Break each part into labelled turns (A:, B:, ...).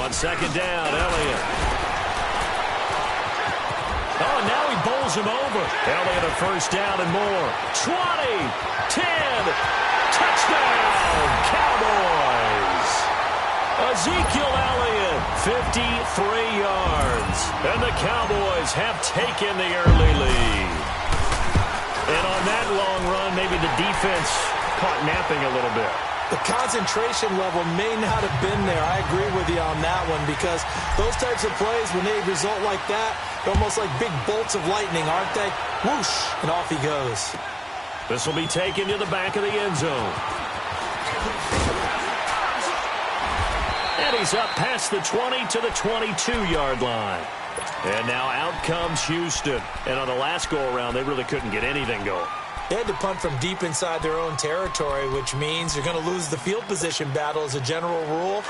A: On second down, Elliott. Oh, now he bowls him over. Elliott a first down and more. 20, 10, touchdown, Cowboys. Ezekiel Elliott, 53 yards. And the Cowboys have taken the early lead. And on that long run, maybe the defense caught napping a little bit.
B: The concentration level may not have been there. I agree with you on that one because those types of plays, when they result like that, they're almost like big bolts of lightning, aren't they? Whoosh, and off he goes.
A: This will be taken to the back of the end zone. And he's up past the 20 to the 22-yard line. And now out comes Houston. And on the last go-around, they really couldn't get anything going.
B: They had to punt from deep inside their own territory, which means you're going to lose the field position battle as a general rule.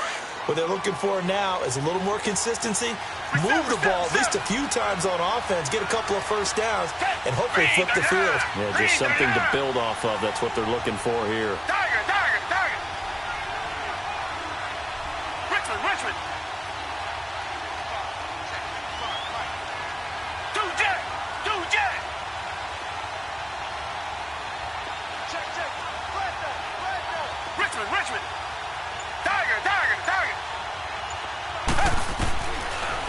B: What they're looking for now is a little more consistency, move the ball at least a few times on offense, get a couple of first downs, and hopefully flip the field.
A: Yeah, just something to build off of. That's what they're looking for here.
C: Richmond. Do Jack. Richmond. Tiger.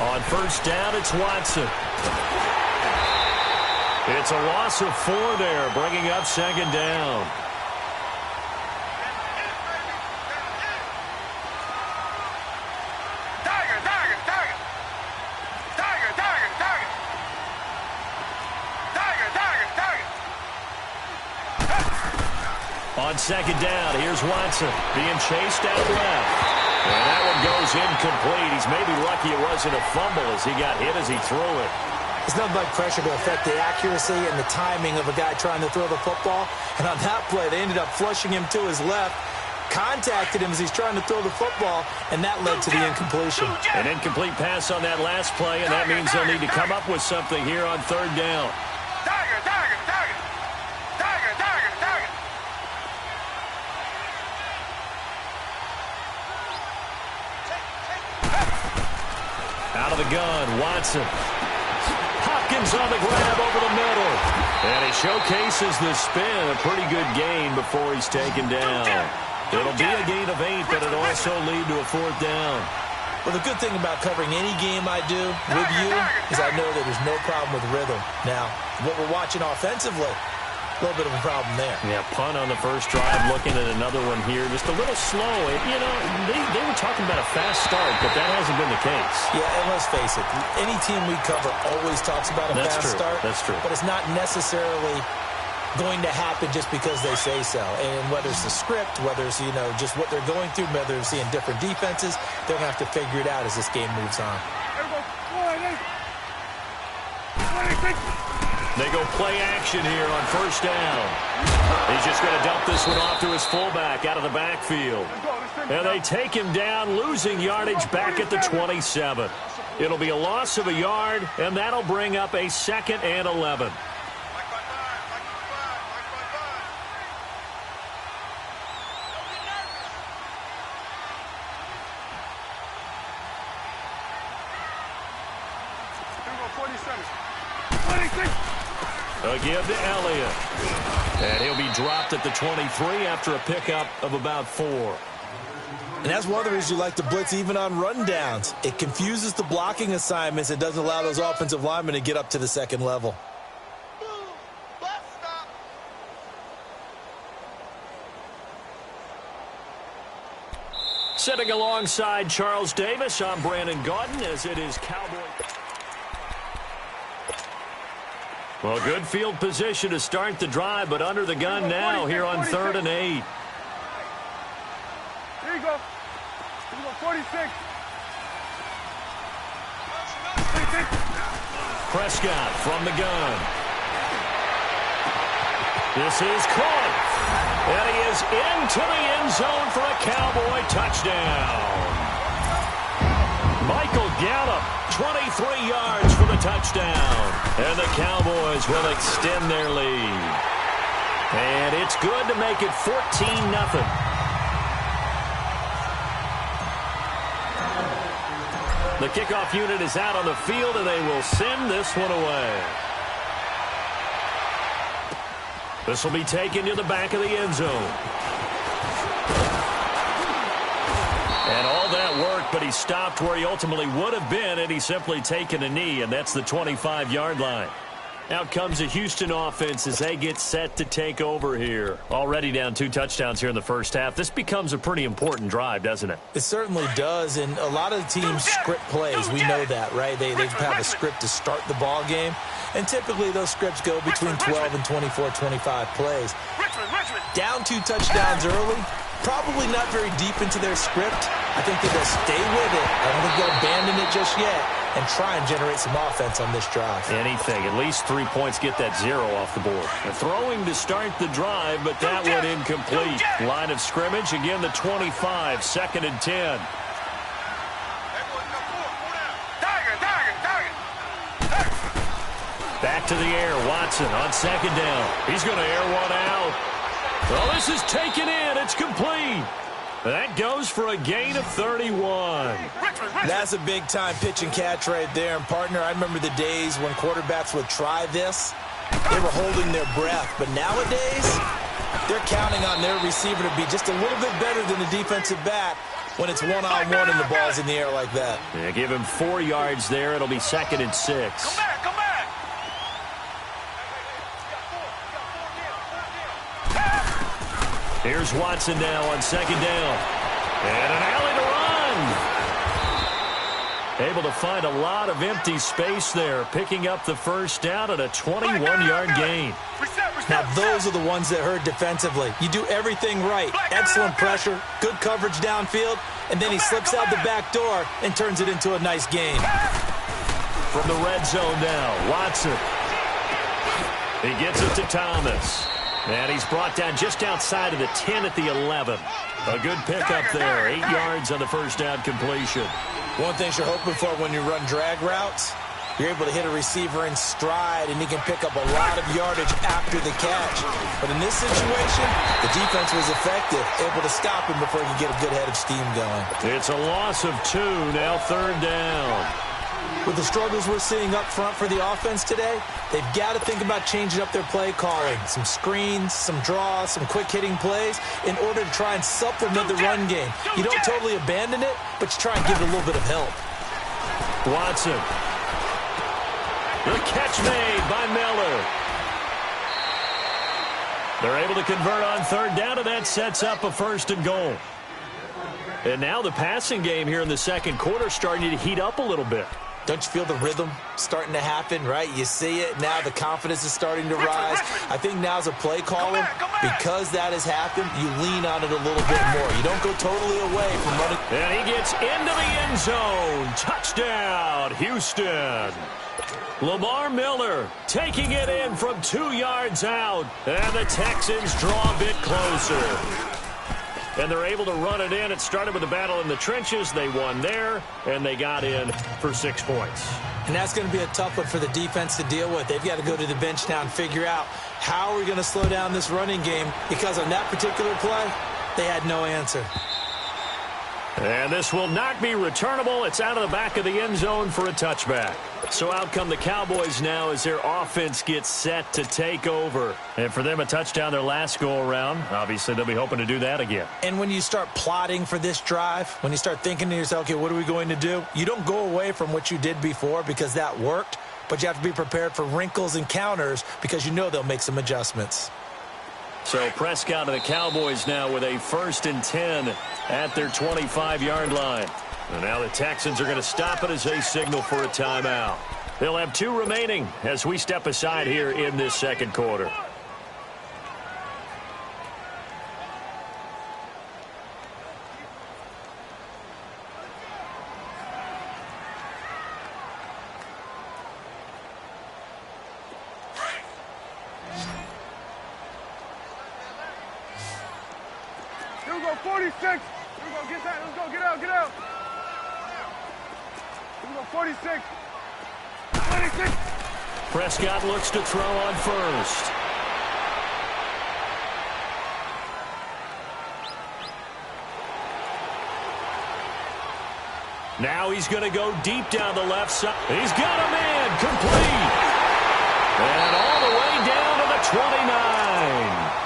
A: On first down, it's Watson. It's a loss of 4 there, bringing up second down. On second down, here's Watson being chased out left. And that one goes incomplete. He's maybe lucky it wasn't a fumble as he got hit as he threw it.
B: It's nothing like pressure to affect the accuracy and the timing of a guy trying to throw the football. And on that play, they ended up flushing him to his left, contacted him as he's trying to throw the football, and that led to the incompletion.
A: An incomplete pass on that last play, and that means they'll need to come up with something here on third down. Out of the gun, Watson. Hopkins on the grab over the middle. And he showcases the spin. A pretty good gain before he's taken down. It'll be a gain of 8, but it'll also lead to a fourth down.
B: Well, the good thing about covering any game I do with you is I know that there's no problem with rhythm. Now, what we're watching offensively, a little bit of a problem there.
A: Yeah, punt on the first drive, looking at another one here. Just a little slow. You know, they were talking about a fast start, but that hasn't been the case.
B: Yeah, and let's face it, any team we cover always talks about a fast start.
A: That's true.
B: But it's not necessarily going to happen just because they say so. And whether it's the script, whether it's, you know, just what they're going through, whether they're seeing different defenses, they're going to have to figure it out as this game moves on.
A: They go play action here on first down. He's just going to dump this one off to his fullback out of the backfield. And they take him down, losing yardage back at the 27. It'll be a loss of a yard, and that'll bring up a 2nd and 11. Again to Elliott. And he'll be dropped at the 23 after a pickup of about 4.
B: And that's one of the reasons you like to blitz even on rundowns. It confuses the blocking assignments. It doesn't allow those offensive linemen to get up to the second level.
A: Sitting alongside Charles Davis, I'm Brandon Gaudin as it is Cowboy. Well, good field position to start the drive, but under the gun now here on 3rd and 8.
C: Here you go. 46.
A: Prescott from the gun. This is caught. And he is into the end zone for a Cowboy touchdown. Michael Gallup, 23 yards for the touchdown. And the Cowboys will extend their lead. And it's good to make it 14-0. The kickoff unit is out on the field, and they will send this one away. This will be taken to the back of the end zone. And all that work, but he stopped where he ultimately would have been had he simply taken a knee, and that's the 25-yard line. Out comes the Houston offense as they get set to take over here. Already down 2 touchdowns here in the first half. This becomes a pretty important drive, doesn't it?
B: It certainly does, and a lot of the teams script plays. We know that, right? They have a script to start the ball game, and typically those scripts go between 12 and 24, 25 plays. Down 2 touchdowns early, probably not very deep into their script. I think that they'll stay with it. I don't think they'll abandon it just yet and try and generate some offense on this drive.
A: Anything. At least 3 points get that 0 off the board. Throwing to start the drive, but that one incomplete. Line of scrimmage, again the 25, 2nd and 10. Back to the air, Watson on 2nd down. He's going to air one out. Well, this is taken in. It's complete. That goes for a gain of 31.
B: That's a big-time pitch and catch right there. And, partner, I remember the days when quarterbacks would try this. They were holding their breath. But nowadays, they're counting on their receiver to be just a little bit better than the defensive back when it's one-on-one and the ball's in the air like that.
A: Yeah, give him 4 yards there. It'll be 2nd and 6.
C: Come back.
A: Here's Watson now on 2nd down. And an alley to run. Able to find a lot of empty space there, picking up the first down at a 21-yard gain.
B: Now, those are the ones that hurt defensively. You do everything right. Excellent pressure, good coverage downfield, and then he slips out the back door and turns it into a nice gain.
A: From the red zone now, Watson. He gets it to Thomas. And he's brought down just outside of the 10 at the 11. A good pickup there. 8 yards on the first down completion.
B: One thing you're hoping for when you run drag routes, you're able to hit a receiver in stride, and he can pick up a lot of yardage after the catch. But in this situation, the defense was effective, able to stop him before he could get a good head of steam going.
A: It's a loss of 2, now 3rd down.
B: With the struggles we're seeing up front for the offense today, they've got to think about changing up their play calling. Some screens, some draws, some quick-hitting plays in order to try and supplement the run game. You don't totally abandon it, but you try and give it a little bit of help.
A: Watson. The catch made by Miller. They're able to convert on 3rd down, and that sets up a 1st and goal. And now the passing game here in the 2nd quarter starting to heat up a little bit.
B: Don't you feel the rhythm starting to happen, right? You see it. Now the confidence is starting to rise. I think now's a play caller. Because that has happened, you lean on it a little bit more. You don't go totally away from running.
A: And he gets into the end zone. Touchdown, Houston. Lamar Miller taking it in from 2 yards out. And the Texans draw a bit closer. And they're able to run it in. It started with a battle in the trenches. They won there, and they got in for 6 points.
B: And that's going to be a tough one for the defense to deal with. They've got to go to the bench now and figure out how are we going to slow down this running game, because on that particular play, they had no answer.
A: And this will not be returnable. It's out of the back of the end zone for a touchback. So out come the Cowboys now as their offense gets set to take over. And for them, a touchdown their last go-around. Obviously, they'll be hoping to do that again.
B: And when you start plotting for this drive, when you start thinking to yourself, okay, what are we going to do? You don't go away from what you did before because that worked, but you have to be prepared for wrinkles and counters because you know they'll make some adjustments.
A: So Prescott and the Cowboys now with a 1st and 10 at their 25-yard line. And now the Texans are going to stop it as they signal for a timeout. They'll have 2 remaining as we step aside here in this 2nd quarter.
C: Here we go, 46. Here we go, get that. Let's go, get out. Here we go, 46. 26.
A: Prescott looks to throw on 1st. Now he's going to go deep down the left side. He's got a man complete. And all the way down to the 29.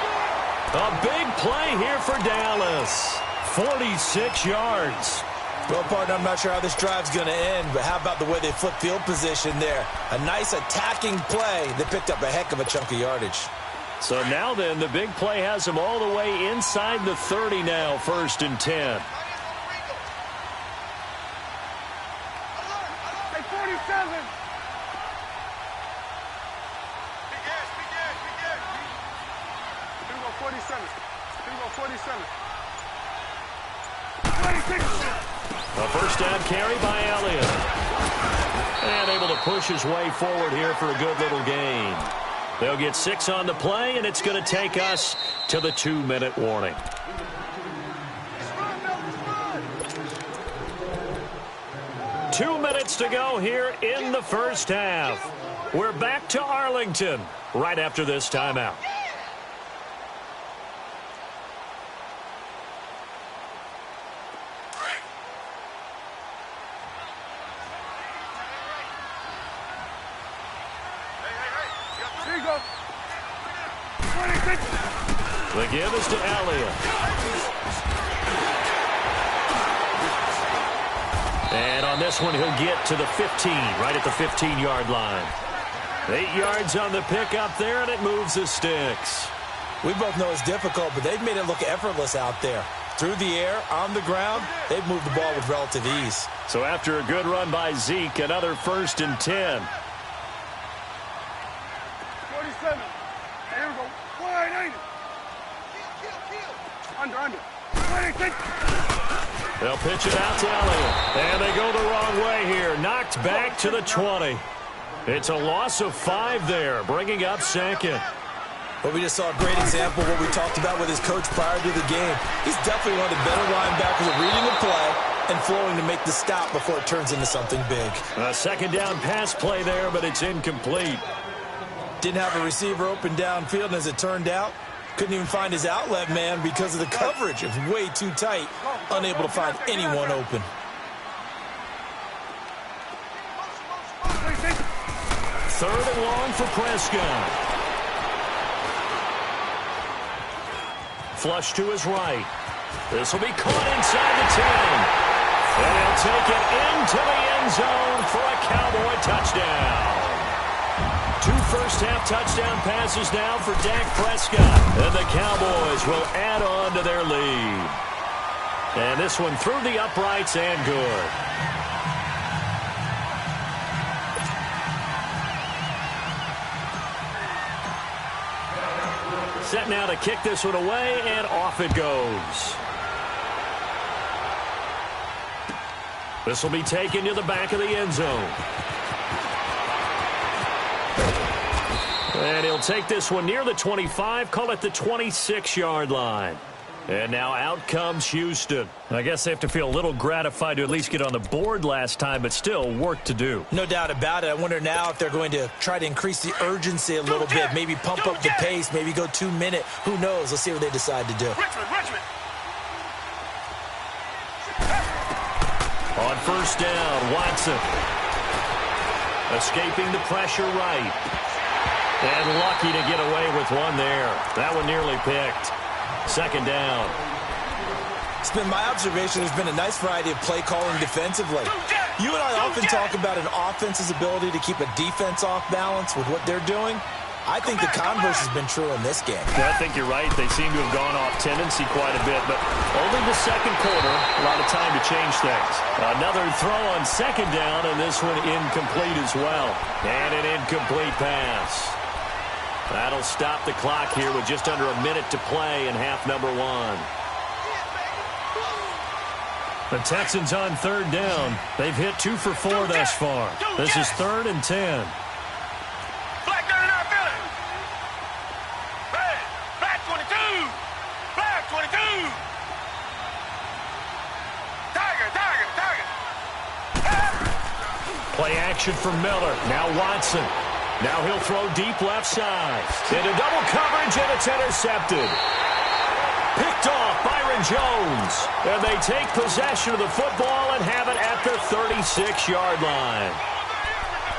A: A big play here for Dallas. 46 yards.
B: Well, partner, I'm not sure how this drive's going to end, but how about the way they flip field position there? A nice attacking play that picked up a heck of a chunk of yardage.
A: So now then, the big play has him all the way inside the 30 now, 1st and 10.
C: Hey, 47. Here we go, 47. Here we go, 47. 26.
A: A first down carry by Elliott. And able to push his way forward here for a good little gain. They'll get 6 on the play, and it's going to take us to the 2-minute warning. Two minutes to go here in the first half. We're back to Arlington right after this timeout.
C: Here you go. 26.
A: The give is to Elliott. And on this one, he'll get to the 15, right at the 15-yard line. 8 yards on the pickup there, and it moves the sticks.
B: We both know it's difficult, but they've made it look effortless out there. Through the air, on the ground, they've moved the ball with relative ease.
A: So after a good run by Zeke, another 1st and 10.
C: 47. Here we go. Wide 80. Under. 26.
A: They'll pitch it out to Elliott. And they go the wrong way here. Knocked back to the 20. It's a loss of 5 there, bringing up 2nd.
B: Well, we just saw a great example of what we talked about with his coach prior to the game. He's definitely one of the better linebackers at reading the play and flowing to make the stop before it turns into something big.
A: A 2nd down pass play there, but it's incomplete.
B: Didn't have a receiver open downfield, and as it turned out, couldn't even find his outlet man because of the coverage. It was way too tight, unable to find anyone open.
A: Third and long for Prescott. Flush to his right. This will be caught inside the 10. And he'll take it into the end zone for a Cowboy touchdown. 2 first-half touchdown passes now for Dak Prescott. And the Cowboys will add on to their lead. And this one through the uprights and good. Set now to kick this one away, and off it goes. This will be taken to the back of the end zone. And he'll take this one near the 25, call it the 26-yard line. And now out comes Houston. I guess they have to feel a little gratified to at least get on the board last time, but still work to do.
B: No doubt about it. I wonder now if they're going to try to increase the urgency a little bit, maybe pump up the pace, maybe go 2-minute. Who knows? Let's see what they decide to do.
C: Richmond.
A: On first down, Watson. Escaping the pressure right. And lucky to get away with one there. That one nearly picked. 2nd down.
B: It's been my observation there's been a nice variety of play calling defensively. You and I often talk about an offense's ability to keep a defense off balance with what they're doing. I think the converse has been true in this game.
A: Yeah, I think you're right. They seem to have gone off tendency quite a bit, but only the 2nd quarter, a lot of time to change things. Another throw on 2nd down, and this one incomplete as well. And an incomplete pass. That'll stop the clock here with just under a minute to play in half number 1. The Texans on 3rd down. They've hit 2 for 4 thus far. This is 3rd and 10.
C: Black 39 Philly. Red. Black 22. Black 22. Tiger.
A: Play action for Miller. Now Watson. Now he'll throw deep left side. Into double coverage, and it's intercepted. Picked off Byron Jones. And they take possession of the football and have it at the 36-yard line.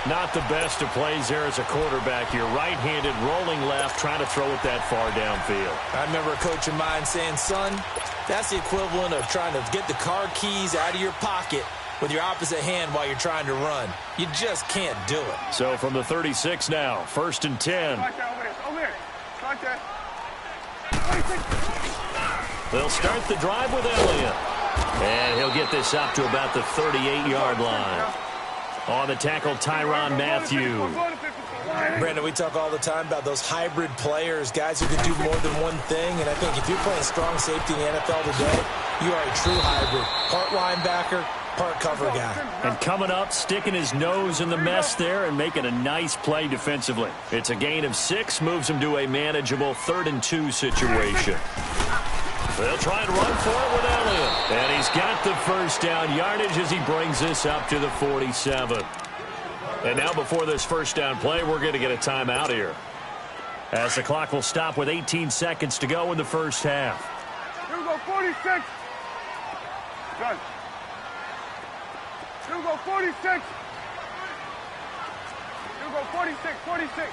A: Not the best of plays there as a quarterback. You're right-handed, rolling left, trying to throw it that far downfield.
B: I remember a coach of mine saying, son, that's the equivalent of trying to get the car keys out of your pocket with your opposite hand while you're trying to run. You just can't do it.
A: So from the 36 now, 1st and 10. They'll start the drive with Elliott. And he'll get this up to about the 38-yard line. On the tackle, Tyrann Mathieu.
B: Brandon, we talk all the time about those hybrid players, guys who can do more than one thing. And I think if you're playing strong safety in the NFL today, you are a true hybrid. Part linebacker, part cover guy.
A: And coming up, sticking his nose in the mess there and making a nice play defensively. It's a gain of 6, moves him to a manageable 3rd and 2 situation. They'll try and run for it with Elliott. And he's got the first down yardage as he brings this up to the 47. And now before this first down play, we're going to get a timeout here, as the clock will stop with 18 seconds to go in the first half.
C: Here we go, 46. Done. Here we go, 46. Here we go, 46, 46.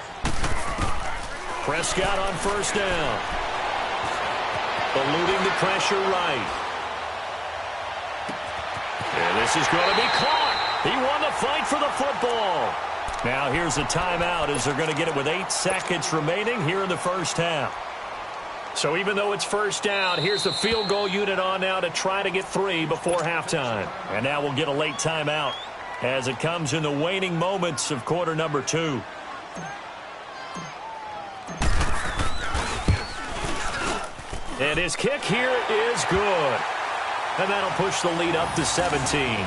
A: Prescott on first down. Eluding the pressure right. And this is going to be caught. He won the fight for the football. Now here's a timeout as they're going to get it with 8 seconds remaining here in the first half. So even though it's first down, here's the field goal unit on now to try to get 3 before halftime. And now we'll get a late timeout as it comes in the waning moments of quarter number 2. And his kick here is good. And that'll push the lead up to 17.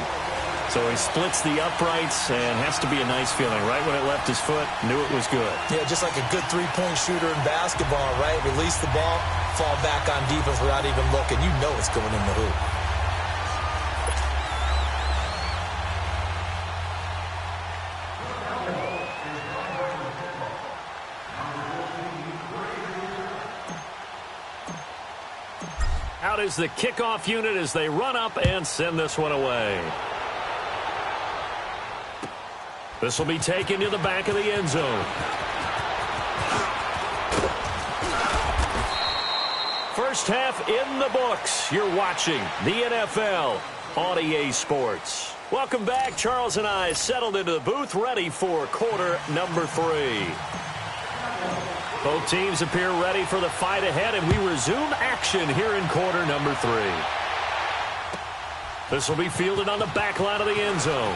A: So he splits the uprights and has to be a nice feeling. Right when it left his foot, knew it was good.
B: Yeah, just like a good three-point shooter in basketball, right? Release the ball, fall back on defense without even looking. You know it's going in the hoop.
A: Out is the kickoff unit as they run up and send this one away. This will be taken to the back of the end zone. First half in the books. You're watching the NFL on EA Sports. Welcome back. Charles and I settled into the booth, ready for quarter number 3. Both teams appear ready for the fight ahead, and we resume action here in quarter number 3. This will be fielded on the back line of the end zone.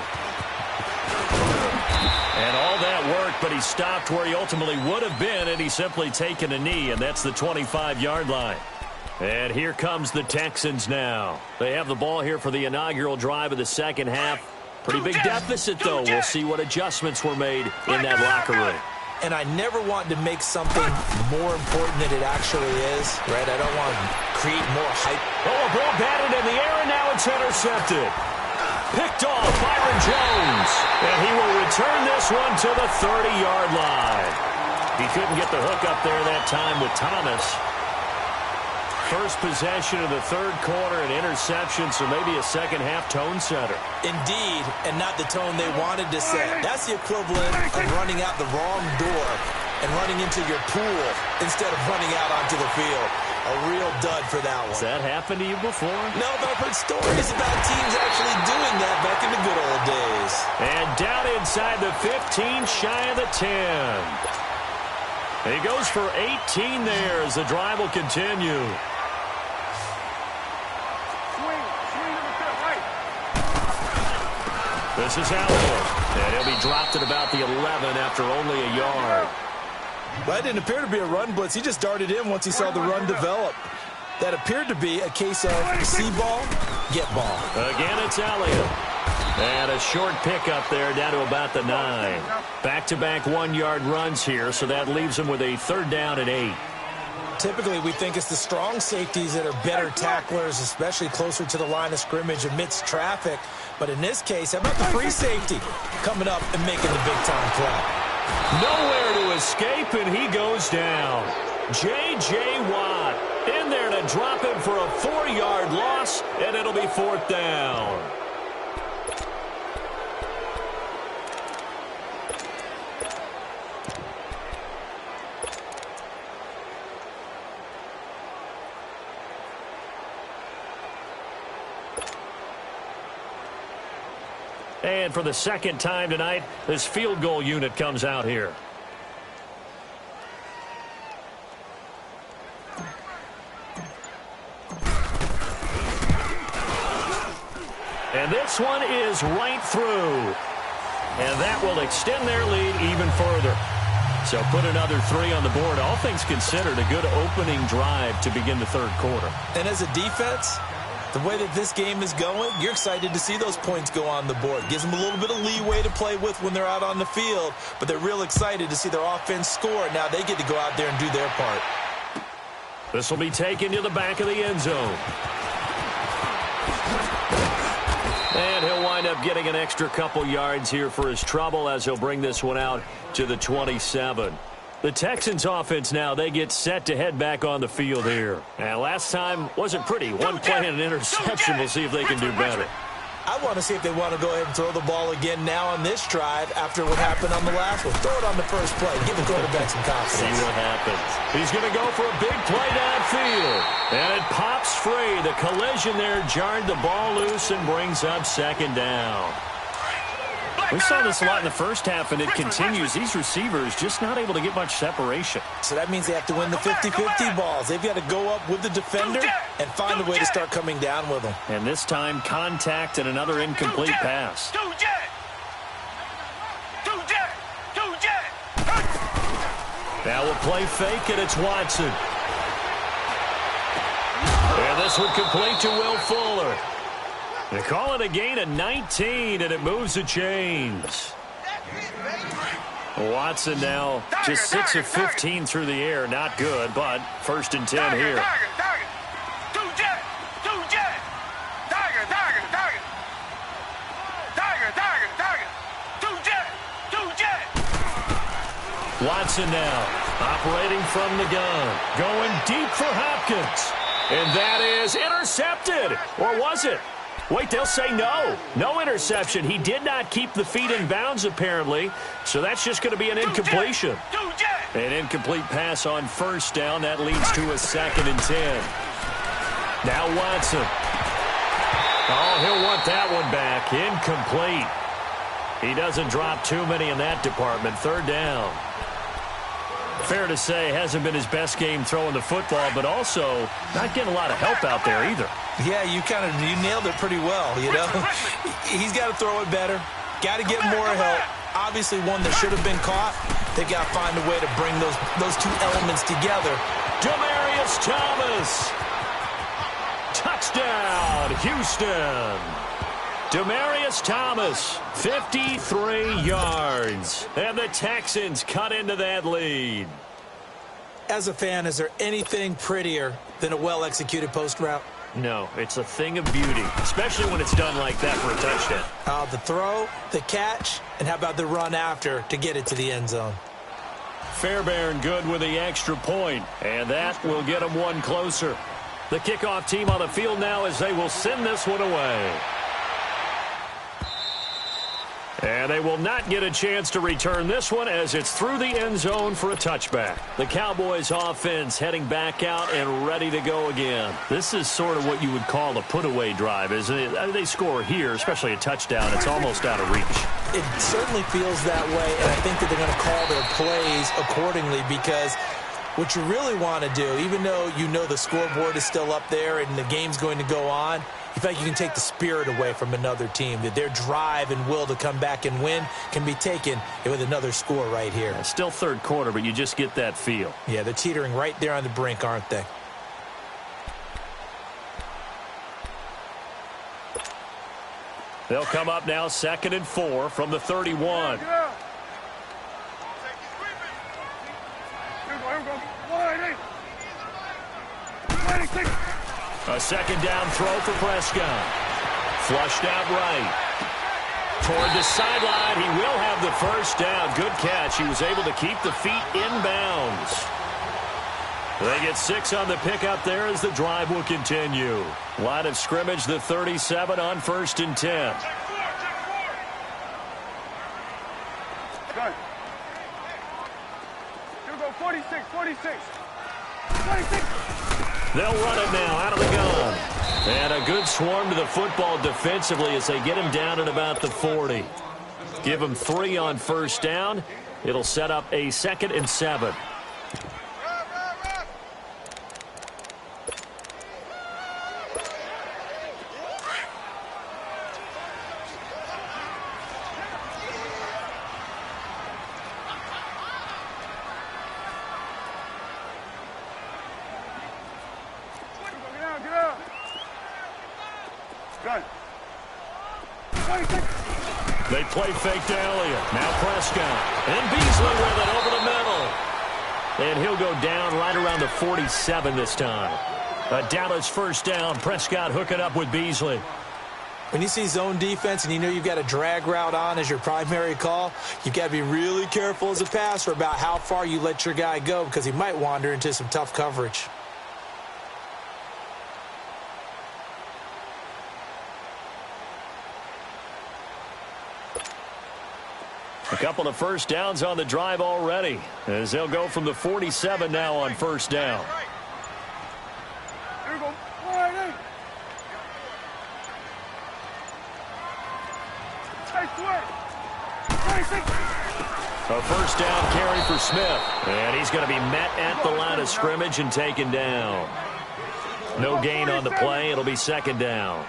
A: And all that worked, but he stopped where he ultimately would have been, and he's simply taken a knee, and that's the 25-yard line. And here comes the Texans now. They have the ball here for the inaugural drive of the second half. Pretty big deficit, though. We'll see what adjustments were made in that locker room.
B: And I never want to make something more important than it actually is, right? I don't want to create more hype.
A: Oh, a ball batted in the air, and now it's intercepted. Picked off Byron Jones. And he will return this one to the 30-yard line. He couldn't get the hook up there that time with Thomas. First possession of the third quarter, an interception, so maybe a second-half tone setter.
B: Indeed, and not the tone they wanted to set. That's the equivalent of running out the wrong door and running into your pool instead of running out onto the field. A real dud for that one.
A: Has that happened to you before?
B: No, but I've heard stories about teams actually doing that back in the good old days.
A: And down inside the 15, shy of the 10. He goes for 18 there as the drive will continue. This is Elliott, and he'll be dropped at about the 11 after only a yard.
B: Well, it didn't appear to be a run blitz. He just darted in once he saw the run develop. That appeared to be a case of see ball, get ball.
A: Again, it's Elliott. And a short pickup there down to about the 9. Back-to-back 1-yard runs here, so that leaves him with a 3rd down and 8.
B: Typically, we think it's the strong safeties that are better tacklers, especially closer to the line of scrimmage amidst traffic. But in this case, how about the free safety coming up and making the big-time play?
A: Nowhere to escape, and he goes down. J.J. Watt in there to drop him for a 4-yard loss, and it'll be 4th down. And for the second time tonight, this field goal unit comes out here. And this one is right through. And that will extend their lead even further. So put another 3 on the board. All things considered, a good opening drive to begin the third quarter.
B: And as a defense, the way that this game is going, you're excited to see those points go on the board. Gives them a little bit of leeway to play with when they're out on the field, but they're real excited to see their offense score. Now they get to go out there and do their part.
A: This will be taken to the back of the end zone. And he'll wind up getting an extra couple yards here for his trouble as he'll bring this one out to the 27. The Texans offense now, they get set to head back on the field here. And last time wasn't pretty. One play and an interception. We'll see if they can do better.
B: I want to see if they want to go ahead and throw the ball again now on this drive after what happened on the last one. Throw it on the first play. Give the quarterback some confidence.
A: See what happens. He's going to go for a big play downfield. And it pops free. The collision there jarred the ball loose and brings up second down. We saw this a lot in the first half, and it continues. These receivers just not able to get much separation.
B: So that means they have to win the 50-50 balls. They've got to go up with the defender and find a way to start coming down with them.
A: And this time, contact and another incomplete pass. Now we'll play fake, and it's Watson. And this one complete to Will Fuller. They call it a gain of 19, and it moves the chains. Watson now just 6 of 15 through the air. Not good, but 1st and 10 here. Watson now operating from the gun. Going deep for Hopkins. And that is intercepted. Or was it? Wait, they'll say no. No interception. He did not keep the feet in bounds, apparently. So that's just going to be an incompletion. An incomplete pass on 1st down. That leads to a 2nd and 10. Now Watson. Oh, he'll want that one back. Incomplete. He doesn't drop too many in that department. 3rd down. Fair to say, hasn't been his best game throwing the football, but also not getting a lot of help out there either.
B: Yeah, you nailed it pretty well, you know. He's got to throw it better. Got to get more help. Obviously one that should have been caught. They got to find a way to bring those two elements together.
A: Demaryius Thomas. Touchdown, Houston. Demaryius Thomas, 53 yards. And the Texans cut into that lead.
B: As a fan, is there anything prettier than a well-executed post route?
A: No, it's a thing of beauty, especially when it's done like that for a touchdown.
B: The throw, the catch, and how about the run after to get it to the end zone?
A: Fairbairn good with the extra point, and that will get them one closer. The kickoff team on the field now as they will send this one away. And they will not get a chance to return this one as it's through the end zone for a touchback. The Cowboys offense heading back out and ready to go again. This is sort of what you would call a put-away drive, isn't it? They score here, especially a touchdown. It's almost out of reach.
B: It certainly feels that way, and I think that they're going to call their plays accordingly because what you really want to do, even though you know the scoreboard is still up there and the game's going to go on, in fact, you can take the spirit away from another team, that their drive and will to come back and win can be taken with another score right here.
A: Yeah, still 3rd quarter, but you just get that feel.
B: Yeah, they're teetering right there on the brink, aren't they?
A: They'll come up now 2nd and 4 from the 31. A 2nd down throw for Prescott. Flushed out right. Toward the sideline, he will have the 1st down. Good catch. He was able to keep the feet in bounds. They get 6 on the pickup there as the drive will continue. Line of scrimmage, the 37 on 1st and 10.
C: Good. Here we go, 46, 46. 46.
A: They'll run it now out of the gun. And a good swarm to the football defensively as they get him down at about the 40. Give him 3 on first down. It'll set up a 2nd and 7. They play fake to Elliott. Now Prescott. And Beasley with it over the middle. And he'll go down right around the 47 this time. A Dallas first down. Prescott hooking up with Beasley.
B: When you see zone defense and you know you've got a drag route on as your primary call, you've got to be really careful as a passer about how far you let your guy go because he might wander into some tough coverage.
A: A couple of first downs on the drive already as they'll go from the 47 now on first down.
C: Here we go.
A: A first down carry for Smith. And he's going to be met at the line of scrimmage and taken down. No gain on the play. It'll be 2nd down.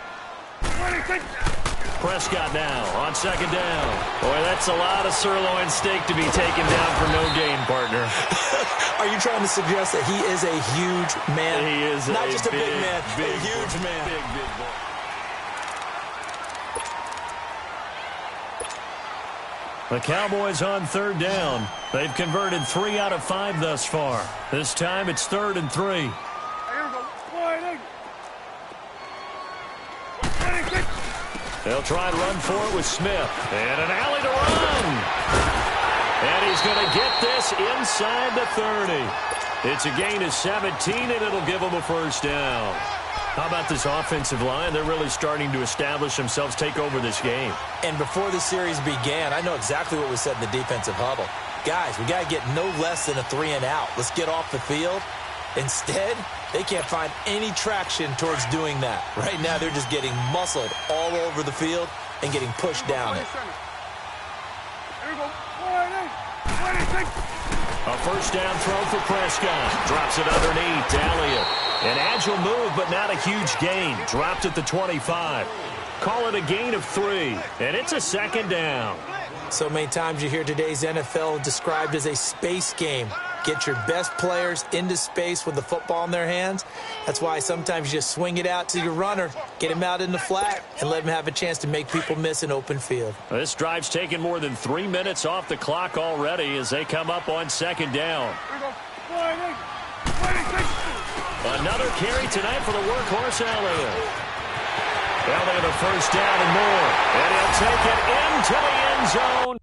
A: Prescott now on 2nd down. Boy, that's a lot of sirloin steak to be taken down for no gain, partner.
B: Are you trying to suggest that he is a huge man?
A: He is
B: not just a big man,
A: big,
B: a huge man.
A: Big boy. The Cowboys on 3rd down. They've converted 3 out of 5 thus far. This time it's 3rd and 3. They'll try and run for it with Smith. And an alley to run. And he's going to get this inside the 30. It's a gain of 17, and it'll give him a first down. How about this offensive line? They're really starting to establish themselves, take over this game.
B: And before the series began, I know exactly what we said in the defensive huddle. Guys, we got to get no less than a 3 and out. Let's get off the field. Instead, they can't find any traction towards doing that. Right now, they're just getting muscled all over the field and getting pushed down it.
A: A first down throw for Prescott. Drops it underneath to Elliott. An agile move, but not a huge gain. Dropped at the 25. Call it a gain of 3, and it's a 2nd down.
B: So many times you hear today's NFL described as a space game. Get your best players into space with the football in their hands. That's why sometimes you just swing it out to your runner, get him out in the flat, and let him have a chance to make people miss an open field.
A: This drive's taken more than 3 minutes off the clock already as they come up on 2nd down. Another carry tonight for the workhorse Elliott. Elliott a first down and more. And he'll take it into the end zone.